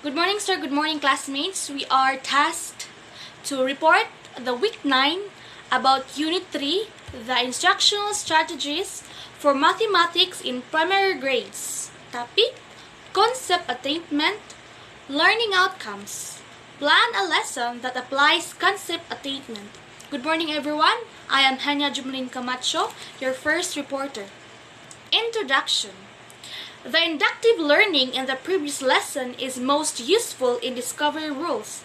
Good morning, sir. Good morning, classmates. We are tasked to report the week 9 about Unit 3, the instructional strategies for mathematics in primary grades. Topic, concept attainment, learning outcomes. Plan a lesson that applies concept attainment. Good morning, everyone. I am Hanya Jumlin Camacho, your first reporter. Introduction. The inductive learning in the previous lesson is most useful in discovery rules,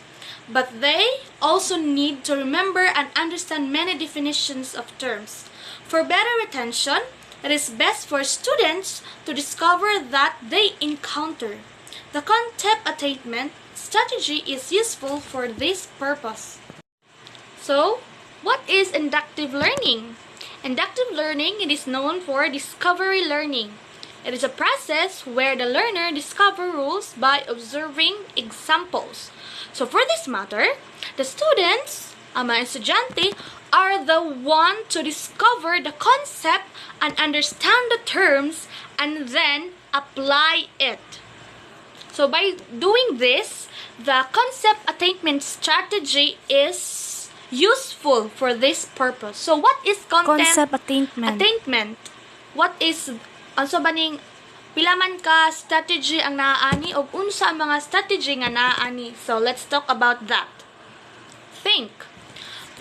but they also need to remember and understand many definitions of terms. For better retention, it is best for students to discover that they encounter. The concept attainment strategy is useful for this purpose. So, what is inductive learning? Inductive learning, it is known for discovery learning. It is a process where the learner discovers rules by observing examples. So for this matter, the students, mga estudyante, are the one to discover the concept and understand the terms and then apply it. So by doing this, the concept attainment strategy is useful for this purpose. So what is Concept attainment. What is also baning pilaman ka strategy ang naaani o unsa ang mga strategy nga naaani. So let's talk about that. Think.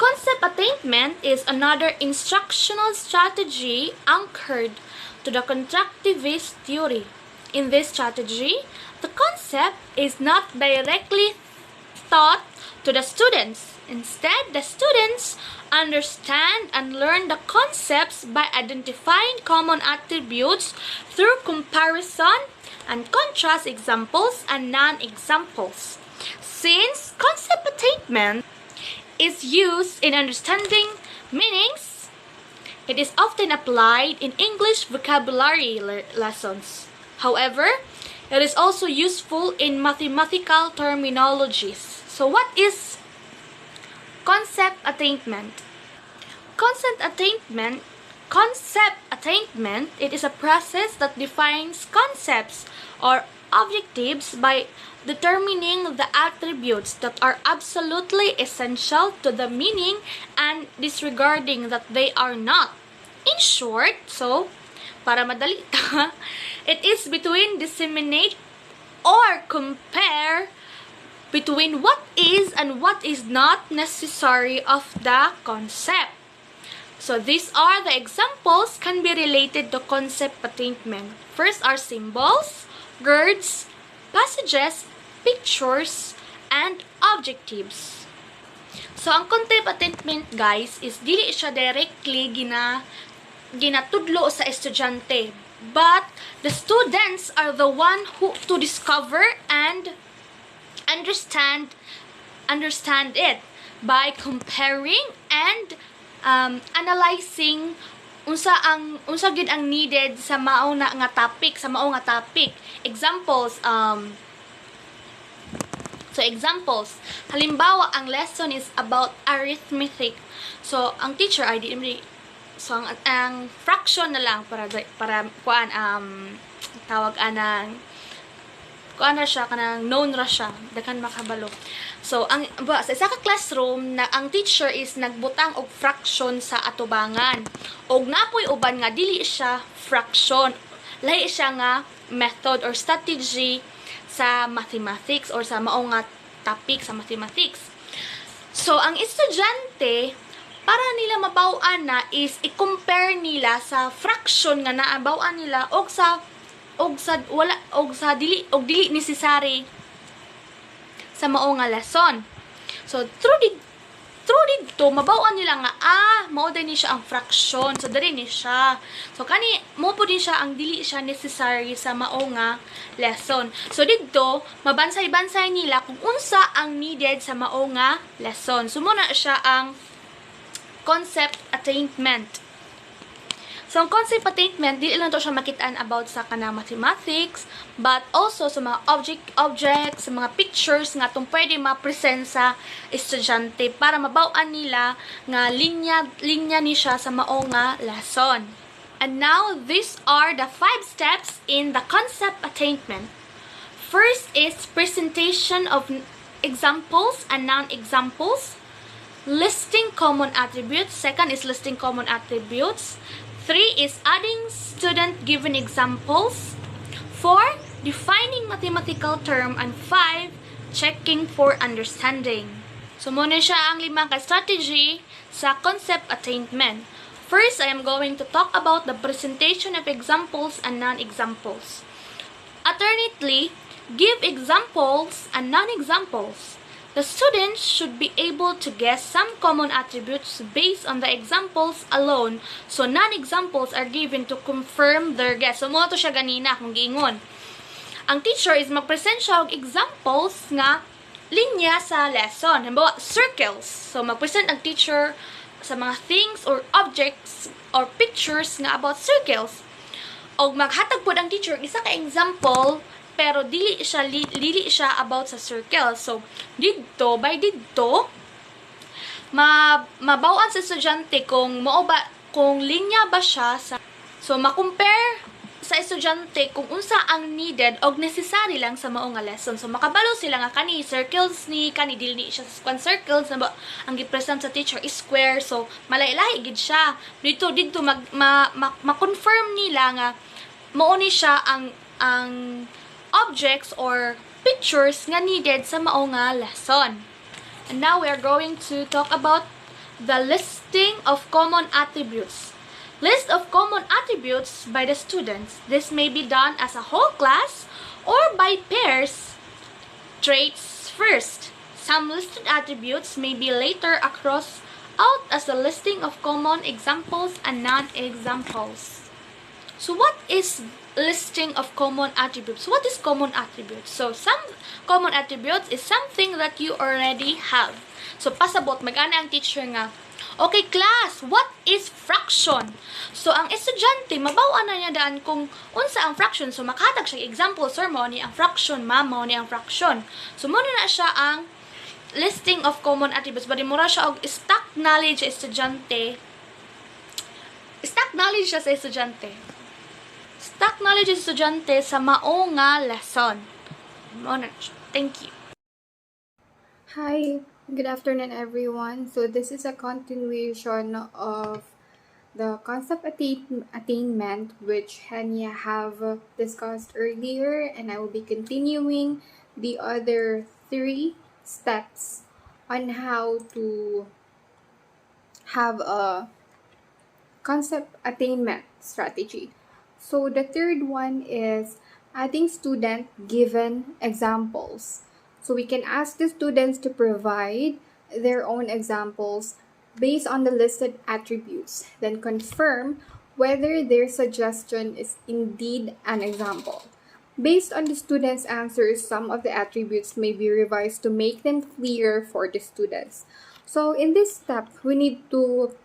Concept attainment is another instructional strategy anchored to the constructivist theory. In this strategy, the concept is not directly taught to the students. Instead, the students understand and learn the concepts by identifying common attributes through comparison and contrast examples and non-examples. Since concept attainment is used in understanding meanings, it is often applied in English vocabulary lessons. However, it is also useful in mathematical terminologies. So what is concept attainment? Concept attainment, it is a process that defines concepts or objectives by determining the attributes that are absolutely essential to the meaning and disregarding that they are not. In short, so, para madali ta, it is between disseminate or compare between what is and what is not necessary of the concept. So these are the examples can be related to concept attainment. First are symbols, words, passages, pictures, and objectives. So ang concept attainment, guys, is dili siya directly ginatudlo sa estudyante, but the students are the one who to discover and understand it by comparing and analyzing unsa gid ang needed sa mao nga topic. Examples, halimbawa ang lesson is about arithmetic, so ang teacher ay so ang fraction na lang para tawag anang kuan ra siya kanang known ra siya dakan makabalo. So sa isa ka classroom na ang teacher is nagbutang og fraction sa atubangan og napoy uban nga dili siya fraction, lahi siya nga method or strategy sa mathematics or sa mao nga topic sa mathematics. So ang estudyante, para nila mabaw-an na is i-compare nila sa fraction nga naabaw-an nila og sa dili necessary sa mao nga lesson. So through dito mabaw-an nila nga mao din siya ang fraction, so diri ni siya. So kani mo po din siya ang dili siya necessary sa mao nga lesson. So dito mabansay-bansay nila kung unsa ang needed sa mao nga lesson. So muna siya ang concept attainment. So, ang concept attainment, di lang to siya makitaan about sa kanang mathematics, but also sa mga objects, sa mga pictures nga itong pwede ma-present sa estudyante para mabaw-an nila nga linya ni siya sa mao nga lesson. And now, these are the 5 steps in the concept attainment. First is presentation of examples and non-examples. Listing common attributes. Second is listing common attributes. 3 is adding student given examples. 4, defining mathematical term. And 5, checking for understanding. So, muna siya ang 5 ka-strategy sa concept attainment. First, I am going to talk about the presentation of examples and non-examples. Alternately, give examples and non-examples. The students should be able to guess some common attributes based on the examples alone. So, non-examples are given to confirm their guess. So, mo to siya ganina kung giingon. Ang teacher is mag-present siya og examples nga linya sa lesson. Halimbawa, circles. So, mag-present ang teacher sa mga things or objects or pictures nga about circles. O maghatag po ang teacher isa ka example pero dili siya about sa circle. So, didto mabawan sa estudyante kung linya ba siya sa. So, ma-compare sa estudyante kung unsa ang needed og necessary lang sa mao nga lesson. So, makabalo sila nga kani circles ni kani dili siya sa circles na ang gi-present sa teacher is square. So, malay-lahi gid siya. Dito ma-confirm nila nga mao ni siya ang objects or pictures nga needed sa mao nga lesson. And now we are going to talk about the listing of common attributes. List of common attributes by the students. This may be done as a whole class or by pairs. Traits first. Some listed attributes may be later across out as a listing of common examples and non-examples. So what is listing of common attributes? What is common attributes? So some common attributes is something that you already have. So pasabot mag-ana ang teacher nga, okay class, what is fraction? So ang estudyante mabaw-an na niya daan kung unsa ang fraction. So makatag siya example, sir, mo ni ang fraction, ma'am, mo ni ang fraction. So muna na siya ang listing of common attributes. Bali mura siya og stock knowledge sa estudyante. Stock knowledge siya sa estudyante. Stock knowledge sa estudyante sa mao nga lesson. Thank you. Hi, good afternoon everyone. So this is a continuation of the concept attainment which Hania have discussed earlier, and I will be continuing the other 3 steps on how to have a concept attainment strategy. So the third one is adding student given examples. So we can ask the students to provide their own examples based on the listed attributes, then confirm whether their suggestion is indeed an example. Based on the students' answers, some of the attributes may be revised to make them clear for the students. So in this step, we need to,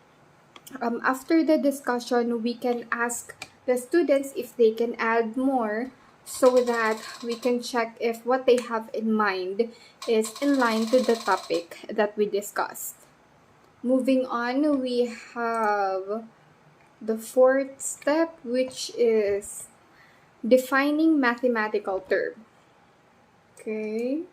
after the discussion, we can ask the students if they can add more so that we can check if what they have in mind is in line to the topic that we discussed. Moving on, we have the 4th step, which is defining mathematical term. Okay.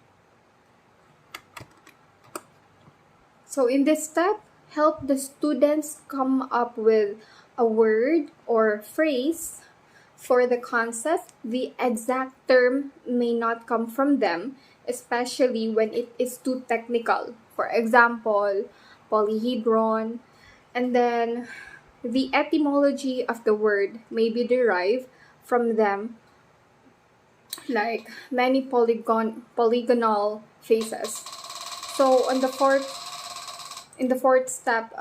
So in this step, help the students come up with a word or phrase for the concept. The exact term may not come from them, especially when it is too technical. For example, polyhedron. And then the etymology of the word may be derived from them, like many polygonal faces. So in the fourth step,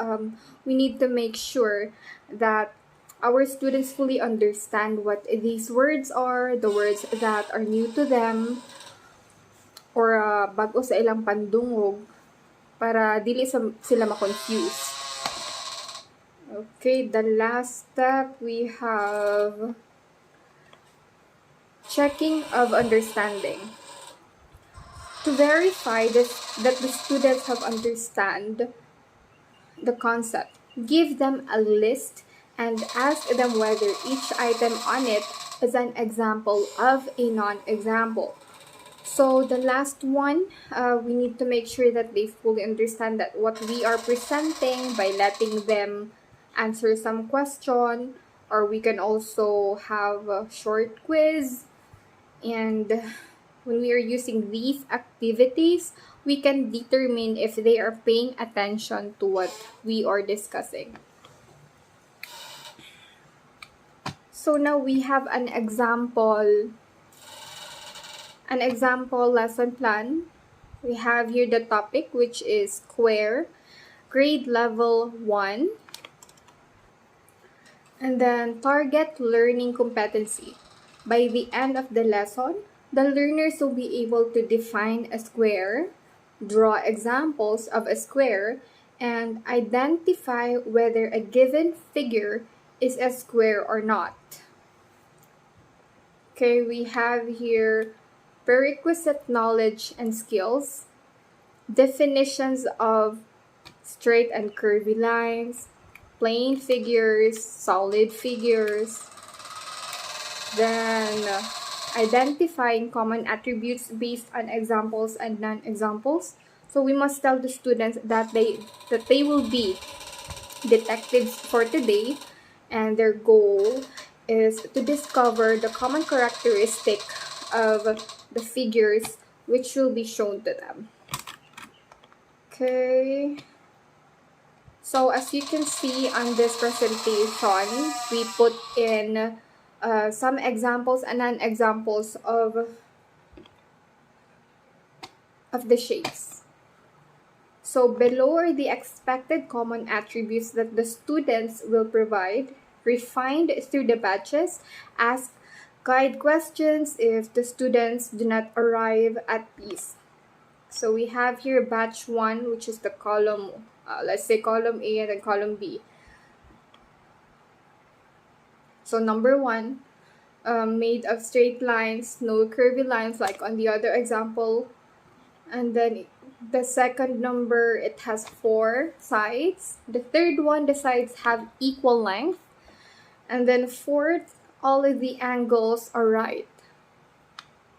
we need to make sure that our students fully understand what these words are, the words that are new to them, or bago sa ilang pandungog, para dili sila ma-confuse. Okay, the last step, we have checking of understanding. To verify that the students have understand the concept, give them a list and ask them whether each item on it is an example of a non-example. So the last one, we need to make sure that they fully understand that what we are presenting by letting them answer some question, or we can also have a short quiz. And when we are using these activities, we can determine if they are paying attention to what we are discussing. So now we have an example lesson plan. We have here the topic, which is square, grade level 1, and then target learning competency. By the end of the lesson, the learners will be able to define a square, draw examples of a square, and identify whether a given figure is a square or not. Okay, we have here prerequisite knowledge and skills, definitions of straight and curvy lines, plane figures, solid figures, then identifying common attributes based on examples and non-examples. So we must tell the students that they will be detectives for today, and their goal is to discover the common characteristic of the figures which will be shown to them. Okay, so as you can see on this presentation, we put in some examples and non-examples of the shapes. So below are the expected common attributes that the students will provide, refined through the batches. Ask guide questions if the students do not arrive at these. So we have here batch 1, which is the column, let's say column A and then column B. So number 1, made of straight lines, no curvy lines like on the other example. And then the second number, it has 4 sides. The third one, the sides have equal length. And then fourth, all of the angles are right.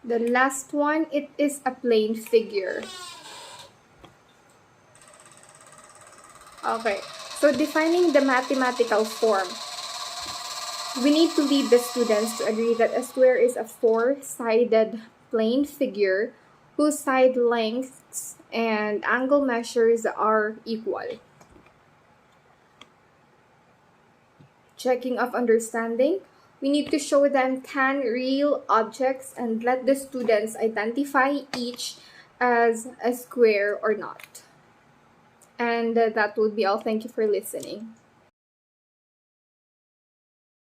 The last one, it is a plane figure. Okay, so defining the mathematical form. We need to lead the students to agree that a square is a 4-sided plane figure whose side lengths and angle measures are equal. Checking of understanding. We need to show them 10 real objects and let the students identify each as a square or not. And that would be all. Thank you for listening.